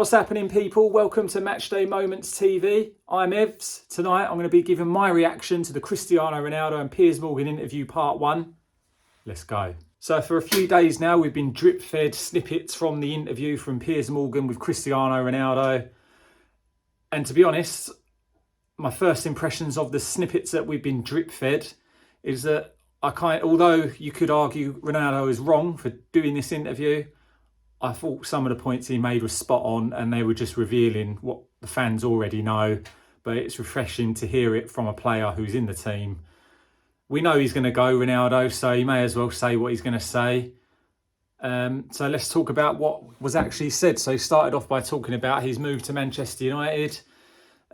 What's happening, people? Welcome to Matchday Moments TV. I'm Evs. Tonight I'm going to be giving my reaction to the Cristiano Ronaldo and Piers Morgan interview part 1. Let's go. So for a few days now we've been drip fed snippets from the interview from Piers Morgan with Cristiano Ronaldo. And to be honest, my first impressions of the snippets that we've been drip fed is that although you could argue Ronaldo is wrong for doing this interview, I thought some of the points he made were spot on and they were just revealing what the fans already know. But it's refreshing to hear it from a player who's in the team. We know he's going to go, Ronaldo, so he may as well say what he's going to say. So let's talk about what was actually said. So he started off by talking about his move to Manchester United.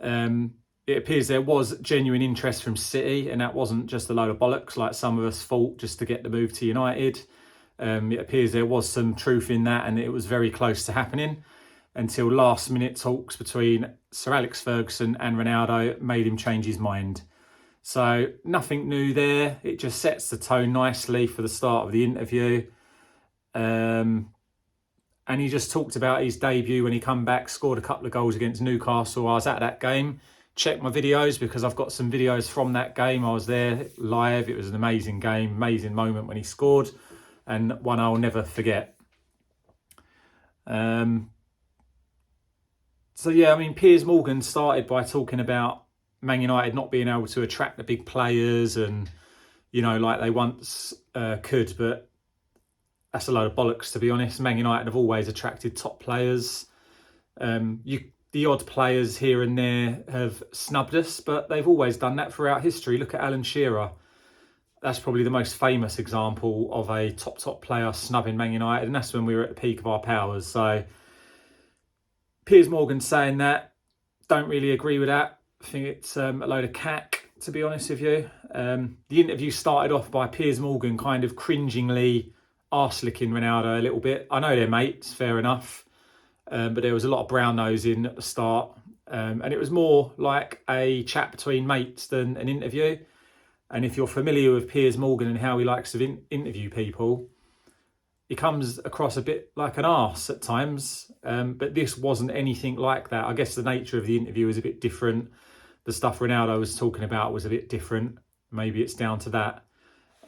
It appears there was genuine interest from City, and that wasn't just a load of bollocks like some of us thought just to get the move to United. It appears there was some truth in that, and it was very close to happening until last minute talks between Sir Alex Ferguson and Ronaldo made him change his mind. So nothing new there. It just sets the tone nicely for the start of the interview. And he just talked about his debut when he come back, scored a couple of goals against Newcastle. I was at that game. Check my videos because I've got some videos from that game. I was there live. It was an amazing game, amazing moment when he scored, and one I'll never forget. So yeah, I mean, Piers Morgan started by talking about Man United not being able to attract the big players and, you know, like they once could, but that's a load of bollocks, to be honest. Man United have always attracted top players. The odd players here and there have snubbed us, but they've always done that throughout history. Look at Alan Shearer. That's probably the most famous example of a top player snubbing Man United, and that's when we were at the peak of our powers. So Piers Morgan saying that, don't really agree with that. I think it's a load of cack, to be honest with you. The interview started off by Piers Morgan kind of cringingly arse-licking Ronaldo a little bit. I know they're mates, fair enough. But there was a lot of brown-nosing at the start. And it was more like a chat between mates than an interview. And if you're familiar with Piers Morgan and how he likes to interview people, he comes across a bit like an arse at times. But this wasn't anything like that. I guess the nature of the interview was a bit different. The stuff Ronaldo was talking about was a bit different. Maybe it's down to that.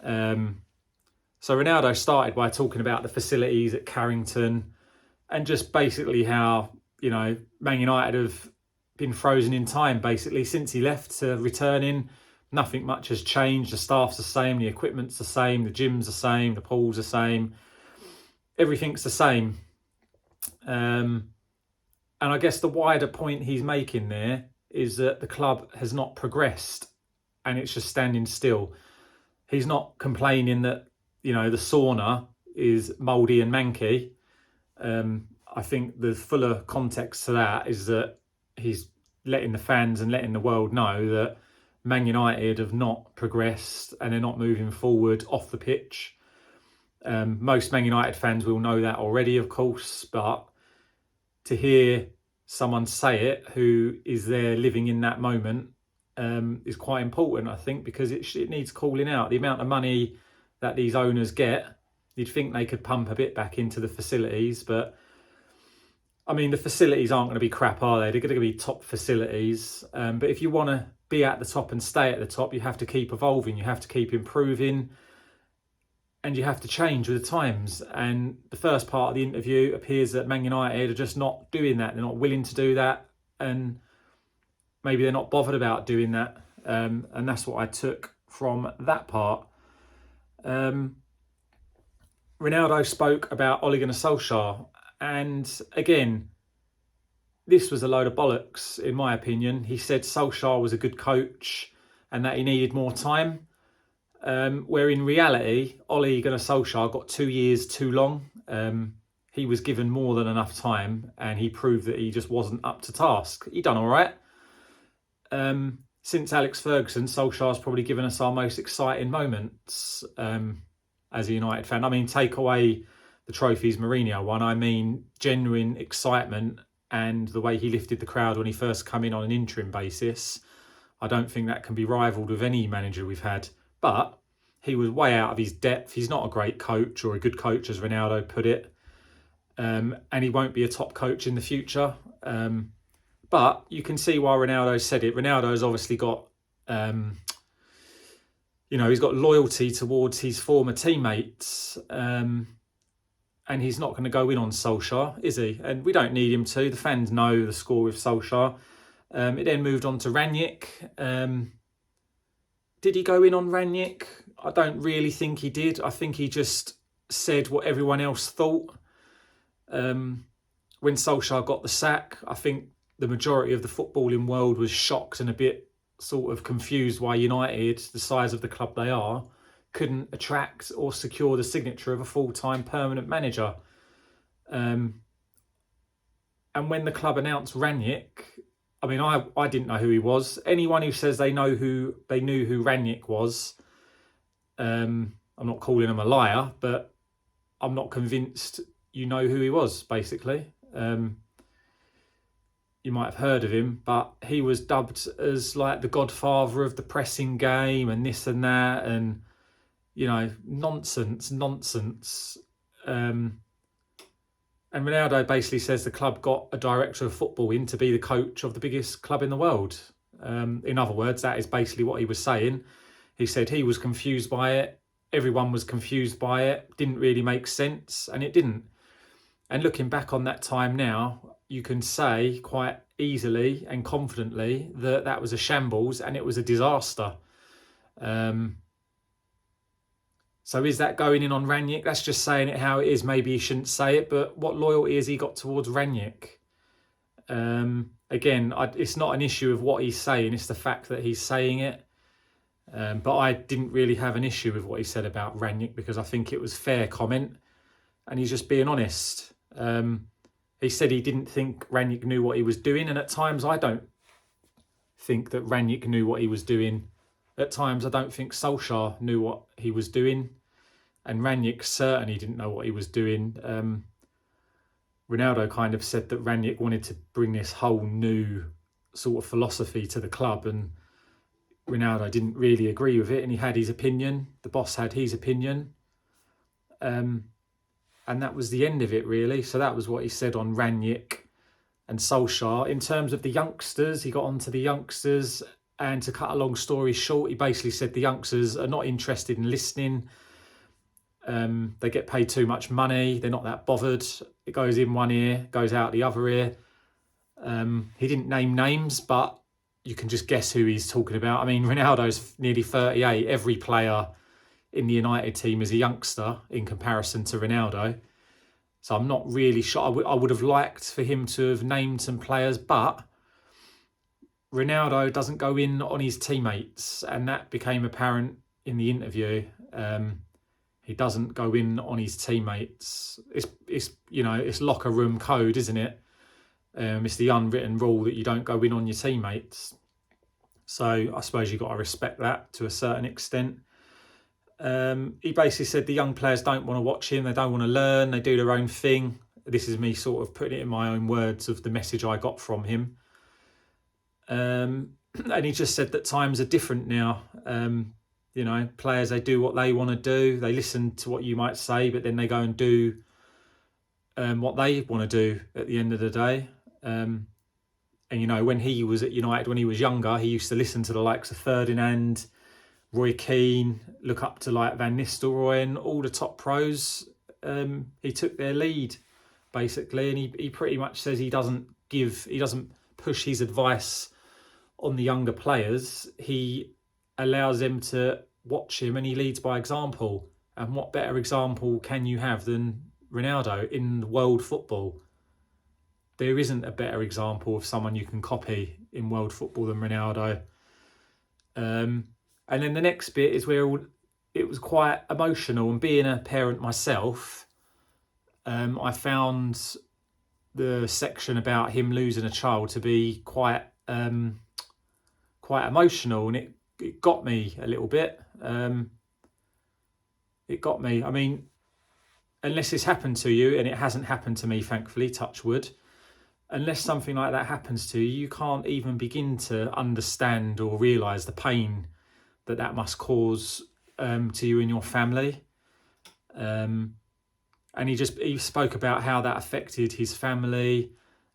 So Ronaldo started by talking about the facilities at Carrington and just basically how, you know, Man United have been frozen in time, basically, since he left to returning. Nothing much has changed. The staff's the same, the equipment's the same, the gym's the same, the pool's the same. Everything's the same. And I guess the wider point he's making there is that the club has not progressed and it's just standing still. He's not complaining that, you know, the sauna is mouldy and manky. I think the fuller context to that is that he's letting the fans and letting the world know that Man United have not progressed and they're not moving forward off the pitch. Most Man United fans will know that already, of course, but to hear someone say it who is there living in that moment is quite important, I think, because it needs calling out. The amount of money that these owners get, you'd think they could pump a bit back into the facilities, but I mean, the facilities aren't going to be crap, are they? They're going to be top facilities. But if you want to be at the top and stay at the top, you have to keep evolving, you have to keep improving, and you have to change with the times. And the first part of the interview appears that Man United are just not doing that. They're not willing to do that, and maybe they're not bothered about doing that. And that's what I took from that part. Ronaldo spoke about Ole Gunnar Solskjaer, and again, this was a load of bollocks, in my opinion. He said Solskjaer was a good coach and that he needed more time, where in reality, Ole Gunnar Solskjaer got 2 years too long. He was given more than enough time and he proved that he just wasn't up to task. He done all right. Since Alex Ferguson, Solskjaer's probably given us our most exciting moments as a United fan. I mean, take away the trophies Mourinho won. I mean, genuine excitement and the way he lifted the crowd when he first come in on an interim basis. I don't think that can be rivalled with any manager we've had. But he was way out of his depth. He's not a great coach or a good coach, as Ronaldo put it. and he won't be a top coach in the future. But you can see why Ronaldo said it. Ronaldo's obviously got, he's got loyalty towards his former teammates, and he's not going to go in on Solskjaer, is he? And we don't need him to. The fans know the score with Solskjaer. It then moved on to Rangnick. Did he go in on Rangnick? I don't really think he did. I think he just said what everyone else thought. When Solskjaer got the sack, I think the majority of the footballing world was shocked and a bit sort of confused why United, the size of the club they are, couldn't attract or secure the signature of a full-time permanent manager. And when the club announced Rangnick, I mean, I didn't know who he was. Anyone who says they knew who Rangnick was, I'm not calling him a liar, but I'm not convinced you know who he was, basically. You might have heard of him, but he was dubbed as like the godfather of the pressing game and this and that, and nonsense. And Ronaldo basically says the club got a director of football in to be the coach of the biggest club in the world. In other words, that is basically what he was saying. He said he was confused by it. Everyone was confused by it. Didn't really make sense, and it didn't. And looking back on that time now, you can say quite easily and confidently that that was a shambles and it was a disaster. So is that going in on Rangnick? That's just saying it how it is. Maybe he shouldn't say it, but what loyalty has he got towards Rangnick? Again, it's not an issue of what he's saying, it's the fact that he's saying it. But I didn't really have an issue with what he said about Rangnick because I think it was fair comment and he's just being honest. He said he didn't think Rangnick knew what he was doing, and at times I don't think that Rangnick knew what he was doing. At times I don't think Solskjaer knew what he was doing, and Rangnick certainly didn't know what he was doing. Ronaldo kind of said that Rangnick wanted to bring this whole new sort of philosophy to the club, and Ronaldo didn't really agree with it, and he had his opinion. The boss had his opinion. And that was the end of it, really. So that was what he said on Rangnick and Solskjaer. In terms of the youngsters, he got onto the youngsters. And to cut a long story short, he basically said the youngsters are not interested in listening. They get paid too much money. They're not that bothered. It goes in one ear, goes out the other ear. He didn't name names, but you can just guess who he's talking about. I mean, Ronaldo's nearly 38. Every player in the United team is a youngster in comparison to Ronaldo. So I'm not really sure. I would have liked for him to have named some players, but Ronaldo doesn't go in on his teammates, and that became apparent in the interview. He doesn't go in on his teammates. It's locker room code, isn't it? It's the unwritten rule that you don't go in on your teammates. So I suppose you've got to respect that to a certain extent. He basically said the young players don't want to watch him, they don't want to learn, they do their own thing. This is me sort of putting it in my own words of the message I got from him. And he just said that times are different now. Players, they do what they want to do. They listen to what you might say, but then they go and do what they want to do at the end of the day. And when he was at United, when he was younger, he used to listen to the likes of Ferdinand, Roy Keane, look up to like Van Nistelrooy and all the top pros. He took their lead basically, and he pretty much says he doesn't push his advice on the younger players. He allows them to watch him and he leads by example. And what better example can you have than Ronaldo in world football? There isn't a better example of someone you can copy in world football than Ronaldo. And then the next bit is where it was quite emotional. And being a parent myself, I found the section about him losing a child to be quite emotional, and it got me a little bit. It got me. I mean, unless it's happened to you, and it hasn't happened to me, thankfully, touch wood, unless something like that happens to you, you can't even begin to understand or realise the pain that must cause to you and your family. And he spoke about how that affected his family.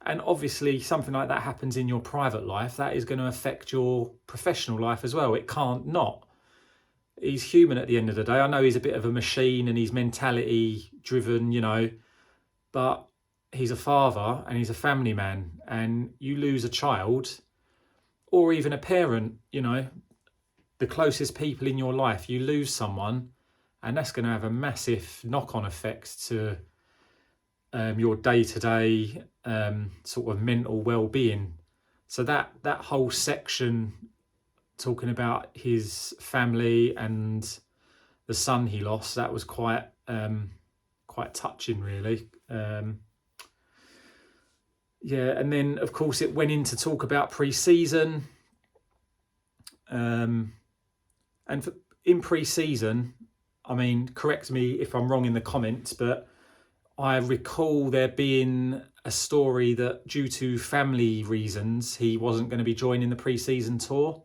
And obviously something like that happens in your private life, that is going to affect your professional life as well. It can't not. He's human at the end of the day. I know he's a bit of a machine and he's mentality driven, but he's a father and he's a family man, and you lose a child or even a parent, the closest people in your life, you lose someone, and that's going to have a massive knock-on effect to your day-to-day sort of mental well-being. So that whole section talking about his family and the son he lost, that was quite touching, really. And then of course it went in to talk about pre-season, and in pre-season, I mean, correct me if I'm wrong in the comments, but I recall there being a story that due to family reasons, he wasn't going to be joining the pre-season tour.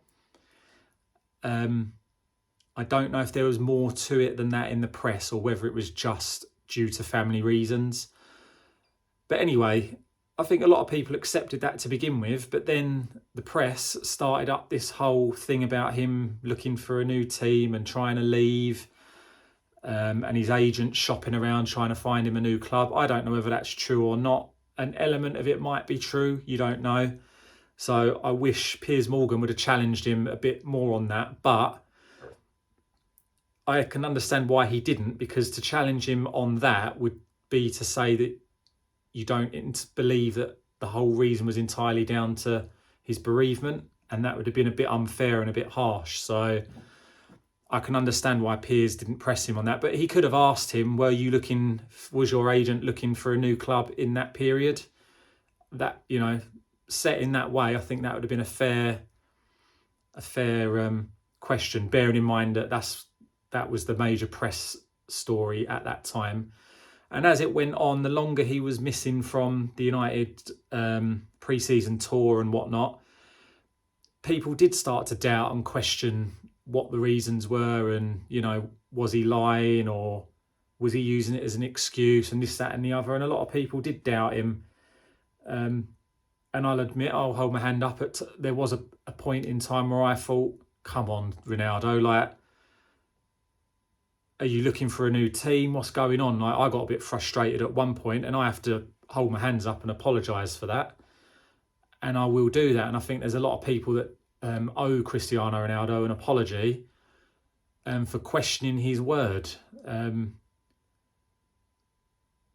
I don't know if there was more to it than that in the press or whether it was just due to family reasons. But anyway, I think a lot of people accepted that to begin with, but then the press started up this whole thing about him looking for a new team and trying to leave, and his agent shopping around trying to find him a new club. I don't know whether that's true or not. An element of it might be true, you don't know. So I wish Piers Morgan would have challenged him a bit more on that, but I can understand why he didn't, because to challenge him on that would be to say that you don't believe that the whole reason was entirely down to his bereavement, and that would have been a bit unfair and a bit harsh. So I can understand why Piers didn't press him on that, but he could have asked him, was your agent looking for a new club in that period? That, set in that way, I think that would have been a fair question, bearing in mind that that was the major press story at that time. And as it went on, the longer he was missing from the United pre-season tour and whatnot, people did start to doubt and question what the reasons were, and, was he lying or was he using it as an excuse, and this, that and the other. And a lot of people did doubt him. And I'll admit, I'll hold my hand up, there was a point in time where I thought, come on, Ronaldo, are you looking for a new team? What's going on? I got a bit frustrated at one point, and I have to hold my hands up and apologise for that. And I will do that. And I think there's a lot of people that owe Cristiano Ronaldo an apology for questioning his word.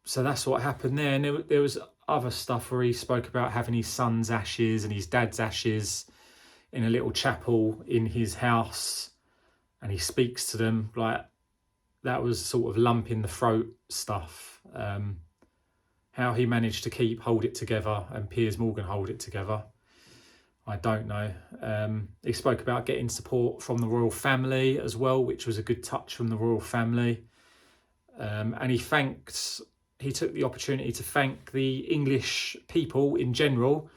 So that's what happened there. And there was other stuff where he spoke about having his son's ashes and his dad's ashes in a little chapel in his house, and he speaks to them that was sort of lump in the throat stuff. How he managed to hold it together and Piers Morgan hold it together, I don't know. He spoke about getting support from the royal family as well, which was a good touch from the royal family. And he took the opportunity to thank the English people in general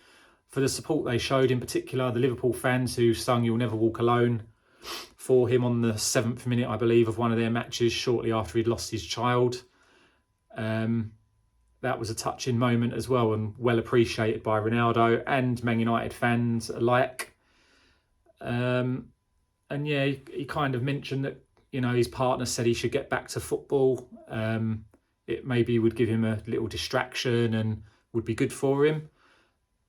for the support they showed, in particular the Liverpool fans who sung "You'll Never Walk Alone" for him on the 7th minute, I believe, of one of their matches shortly after he'd lost his child. That was a touching moment as well, and well appreciated by Ronaldo and Man United fans alike. And yeah, he kind of mentioned that, his partner said he should get back to football. It maybe would give him a little distraction and would be good for him.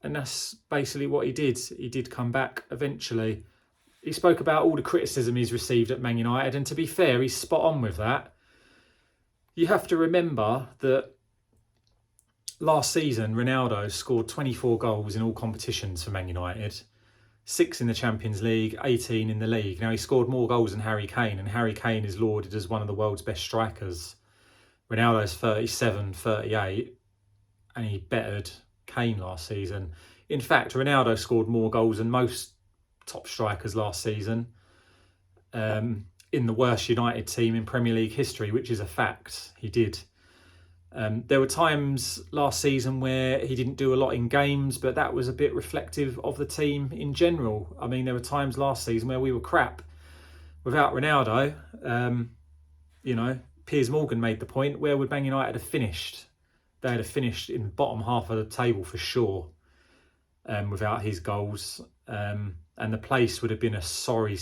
And that's basically what he did. He did come back eventually. He spoke about all the criticism he's received at Man United, and to be fair, he's spot on with that. You have to remember that last season, Ronaldo scored 24 goals in all competitions for Man United, 6 in the Champions League, 18 in the league. Now, he scored more goals than Harry Kane, and Harry Kane is lauded as one of the world's best strikers. Ronaldo's 37, 38, and he bettered Kane last season. In fact, Ronaldo scored more goals than most top strikers last season in the worst United team in Premier League history, which is a fact. He did. There were times last season where he didn't do a lot in games, but that was a bit reflective of the team in general. I mean, there were times last season where we were crap. Without Ronaldo, Piers Morgan made the point, where would Man United have finished? They'd have finished in the bottom half of the table for sure, without his goals. And the place would have been a sorry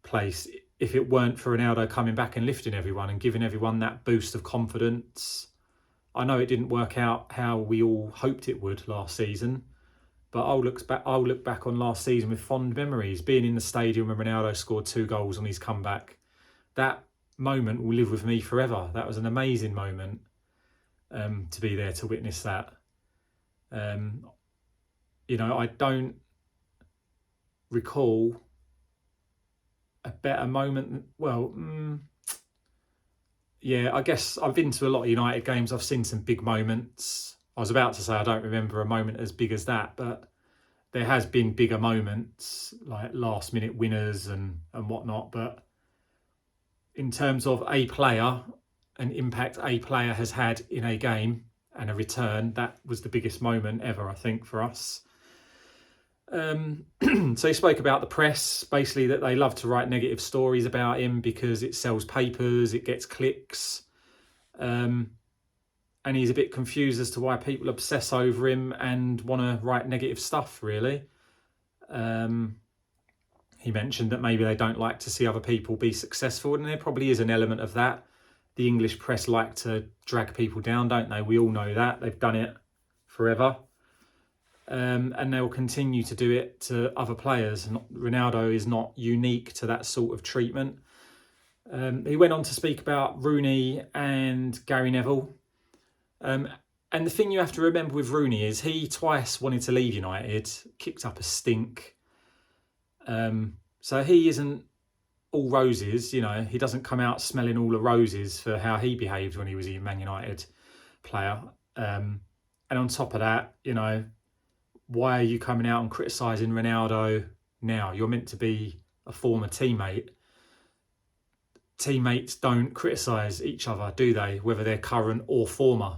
place if it weren't for Ronaldo coming back and lifting everyone and giving everyone that boost of confidence. I know it didn't work out how we all hoped it would last season, but I'll look back on last season with fond memories. Being in the stadium when Ronaldo scored 2 goals on his comeback, that moment will live with me forever. That was an amazing moment, to be there to witness that. I don't recall a better moment. I guess I've been to a lot of United games. I've seen some big moments. I was about to say I don't remember a moment as big as that, but there has been bigger moments, like last minute winners and whatnot. But in terms of a player, an impact a player has had in a game and a return, that was the biggest moment ever, I think, for us. So he spoke about the press, basically that they love to write negative stories about him because it sells papers, it gets clicks. And he's a bit confused as to why people obsess over him and want to write negative stuff, really. He mentioned that maybe they don't like to see other people be successful, and there probably is an element of that. The English press like to drag people down, don't they? We all know that. They've done it forever. And they will continue to do it to other players. Ronaldo is not unique to that sort of treatment. He went on to speak about Rooney and Gary Neville. And the thing you have to remember with Rooney is he twice wanted to leave United, kicked up a stink. So he isn't all roses, he doesn't come out smelling all the roses for how he behaved when he was a Man United player. And on top of that, why are you coming out and criticising Ronaldo now? You're meant to be a former teammate. Teammates don't criticise each other, do they? Whether they're current or former.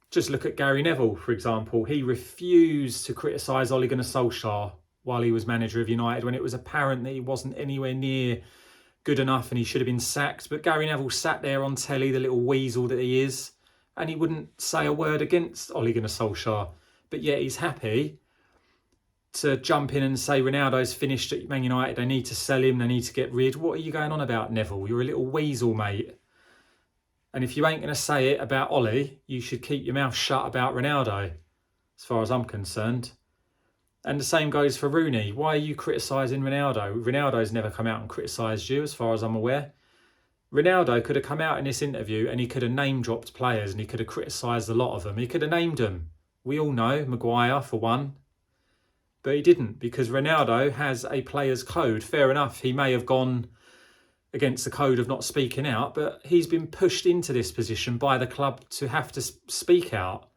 Just look at Gary Neville, for example. He refused to criticise Ole Gunnar Solskjaer while he was manager of United when it was apparent that he wasn't anywhere near good enough and he should have been sacked. But Gary Neville sat there on telly, the little weasel that he is, and he wouldn't say a word against Ole Gunnar Solskjaer. But yet he's happy to jump in and say Ronaldo's finished at Man United, they need to sell him, they need to get rid. What are you going on about, Neville? You're a little weasel, mate. And if you ain't going to say it about Ollie, you should keep your mouth shut about Ronaldo, as far as I'm concerned. And the same goes for Rooney. Why are you criticising Ronaldo? Ronaldo's never come out and criticised you, as far as I'm aware. Ronaldo could have come out in this interview and he could have name-dropped players and he could have criticised a lot of them. He could have named them. We all know, Maguire for one. But he didn't, because Ronaldo has a player's code. Fair enough, he may have gone against the code of not speaking out, but he's been pushed into this position by the club to have to speak out.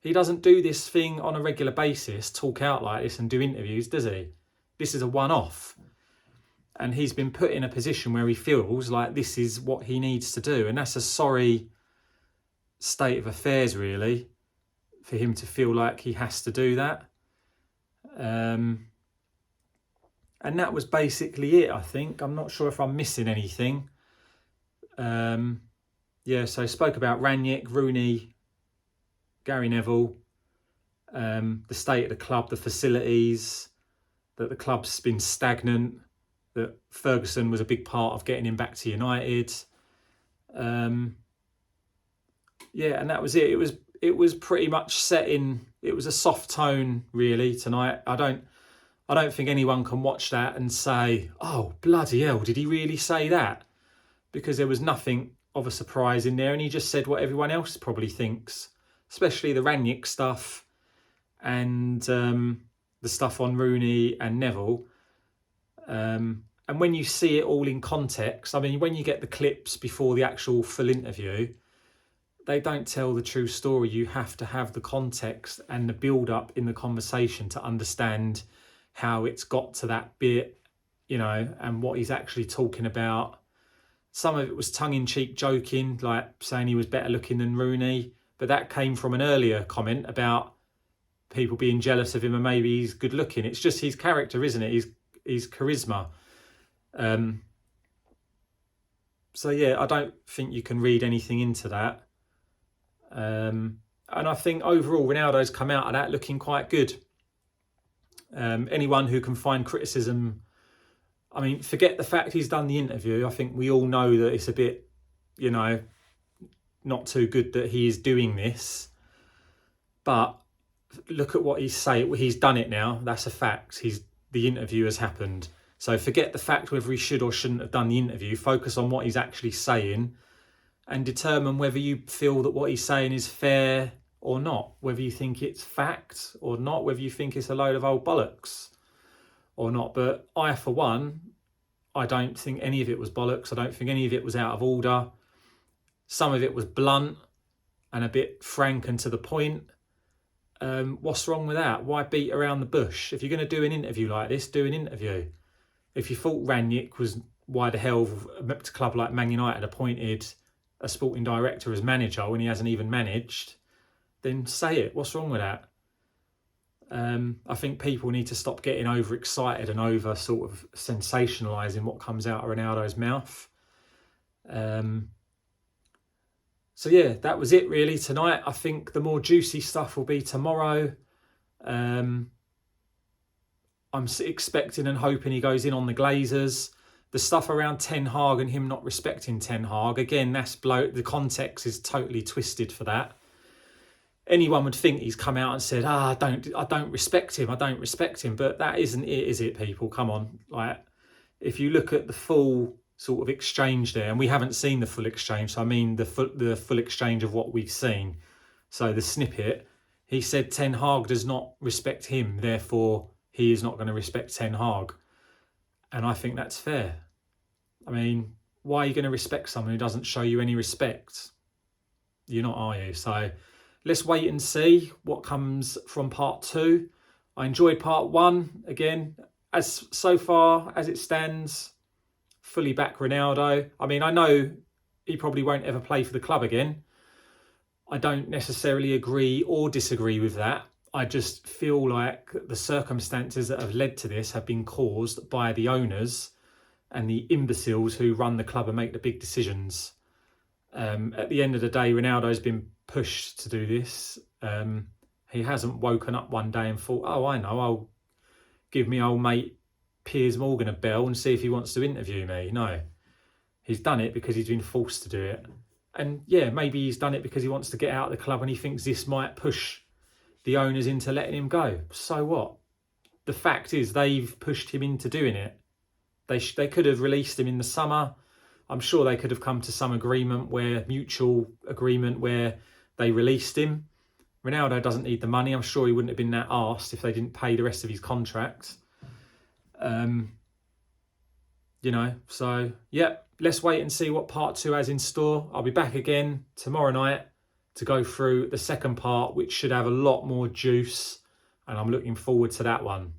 He doesn't do this thing on a regular basis, talk out like this and do interviews, does he? This is a one-off. And he's been put in a position where he feels like this is what he needs to do. And that's a sorry state of affairs, really, for him to feel like he has to do that. And that was basically it, I think. I'm not sure if I'm missing anything. So I spoke about Rangnick, Rooney, Gary Neville, the state of the club, the facilities, that the club's been stagnant, that Ferguson was a big part of getting him back to United. And that was it. It was pretty much set in. It was a soft tone, really, tonight. I don't think anyone can watch that and say, "Oh, bloody hell, did he really say that?" Because there was nothing of a surprise in there, and he just said what everyone else probably thinks, especially the Rangnick stuff and the stuff on Rooney and Neville. And when you see it all in context, I mean, when you get the clips before the actual full interview, they don't tell the true story. You have to have the context and the build-up in the conversation to understand how it's got to that bit, and what he's actually talking about. Some of it was tongue-in-cheek joking, like saying he was better looking than Rooney, but that came from an earlier comment about people being jealous of him and maybe he's good looking. It's just his character, isn't it? His charisma. So yeah, I don't think you can read anything into that. And I think overall Ronaldo's come out of that looking quite good. Anyone who can find criticism, I mean, forget the fact he's done the interview. I think we all know that it's a bit, you know, not too good that he is doing this. But look at what he's saying. He's done it now. That's a fact. The interview has happened. So forget the fact whether he should or shouldn't have done the interview. Focus on what he's actually saying and determine whether you feel that what he's saying is fair or not. Whether you think it's fact or not. Whether you think it's a load of old bollocks or not. But I, for one, I don't think any of it was bollocks. I don't think any of it was out of order. Some of it was blunt and a bit frank and to the point. What's wrong with that? Why beat around the bush? If you're going to do an interview like this, do an interview. If you thought Rangnick was, why the hell a club like Man United appointed a sporting director as manager when he hasn't even managed, then say it. What's wrong with that? I think people need to stop getting overexcited and over sort of sensationalising what comes out of Ronaldo's mouth. So yeah, that was it really tonight. I think the more juicy stuff will be tomorrow. I'm expecting and hoping he goes in on the Glazers. The stuff around Ten Hag and him not respecting Ten Hag, again, the context is totally twisted for that. Anyone would think he's come out and said, I don't respect him, but that isn't it, is it, people? Come on. Like, if you look at the full sort of exchange there, and we haven't seen the full exchange, so I mean the full exchange of what we've seen. So the snippet, he said Ten Hag does not respect him, therefore he is not going to respect Ten Hag. And I think that's fair. I mean, why are you going to respect someone who doesn't show you any respect? You're not, are you? So let's wait and see what comes from part 2. I enjoyed part 1. Again, so far as it stands, fully back Ronaldo. I mean, I know he probably won't ever play for the club again. I don't necessarily agree or disagree with that. I just feel like the circumstances that have led to this have been caused by the owners and the imbeciles who run the club and make the big decisions. At the end of the day, Ronaldo's been pushed to do this. He hasn't woken up one day and thought, oh, I know, I'll give me old mate Piers Morgan a bell and see if he wants to interview me. No, he's done it because he's been forced to do it. And yeah, maybe he's done it because he wants to get out of the club and he thinks this might push the owners into letting him go. So what? The fact is they've pushed him into doing it. They could have released him in the summer. I'm sure they could have come to some mutual agreement where they released him. Ronaldo doesn't need the money. I'm sure he wouldn't have been that arsed if they didn't pay the rest of his contract. So yeah, let's wait and see what part 2 has in store. I'll be back again tomorrow night to go through the second part, which should have a lot more juice, and I'm looking forward to that one.